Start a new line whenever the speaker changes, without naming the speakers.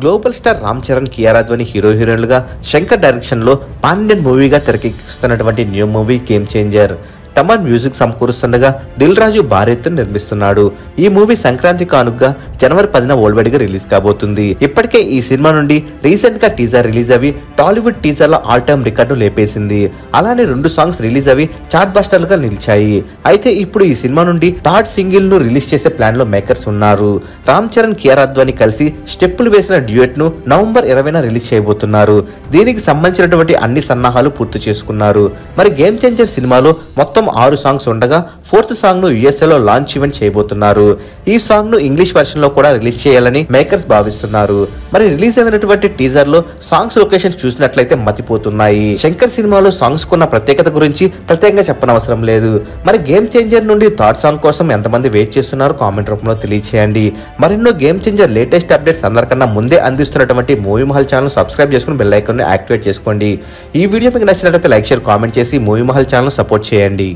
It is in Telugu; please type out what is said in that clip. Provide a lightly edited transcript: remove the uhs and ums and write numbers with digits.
గ్లోబల్ స్టార్ రామ్ చరణ్, కియారా అద్వానీ హీరోయిన్లుగా శంకర్ డైరెక్షన్ లో పాన్ ఇండియన్ మూవీగా తెరకెక్కిస్తున్నటువంటి new movie Game Changer. Thaman music సమకూరుస్తుండగా దిల్ రాజు భారీ ఎత్తున నిర్మిస్తున్నాడు. ఈ మూవీ సంక్రాంతి కానుకగా జనవరి 10న వరల్డ్ వైడ్ గా రిలీజ్ కాబోతుంది. ఇప్పటికే ఈ సినిమా నుండి రీసెంట్ గా టీజర్ రిలీజ్ అవి టాలీవుడ్ టీజర్ లో ఆల్ టైమ్ రికార్డు లేపేసింది. అలానే 2 సాంగ్స్ రిలీజ్ అవి చార్ట్ బస్టర్లు గా నిలిచాయి. అయితే ఇప్పుడు ఈ సినిమా నుండి థర్డ్ సింగిల్ ను రిలీజ్ చేసే ప్లాన్ లో మేకర్స్ ఉన్నారు. రామ్ చరణ్, కియారా అద్వానీ కలిసి స్టెప్పులు వేసిన డ్యూయట్ ను నవంబర్ 20న రిలీజ్ చేయబోతున్నారు. దీనికి సంబంధించినటువంటి అన్ని సన్నాహాలు పూర్తి చేసుకున్నారు. మరి గేమ్ చేంజర్ సినిమాలో మొత్తం 6 సాంగ్స్ ఉండగా 4th సాంగ్ ను USA లో లాంచ్ ఈవెంట్ చేయబోతున్నారు. ఈ సాంగ్ ను ఇంగ్లీష్ వర్షన్ లో కూడా రిలీజ్ చేయాలని మేకర్స్ భావిస్తున్నారు. మరి రిలీజ్ అయినటువంటి టీజర్ లో సాంగ్స్ లొకేషన్స్ చూసినట్లయితే మతిపోతున్నాయి. శంకర్ సినిమాలో సాంగ్స్ కున్న ప్రత్యేకత గురించి ప్రత్యేకంగా చెప్పనవసరం లేదు. మరి గేమ్ చేంజర్ నుండి థర్డ్ సాంగ్ కోసం ఎంతమంది వెయిట్ చేస్తున్నారో కామెంట్ రూపంలో తెలియచేయండి. మరెన్నో గేమ్ చేంజర్ లేటెస్ట్ అప్డేట్స్ అందరికన్నా ముందే అందిస్తున్నటువంటి మూవీ మహల్ ఛానల్ సబ్స్క్రైబ్ చేసుకుని బెల్ ఐకాన్ ని యాక్టివేట్ చేసుకోండి. ఈ వీడియో మీకు నచ్చినట్లయితే లైక్, షేర్, కామెంట్ చేసి మూవీ మహల్ ఛానల్ సపోర్ట్ చేయండి.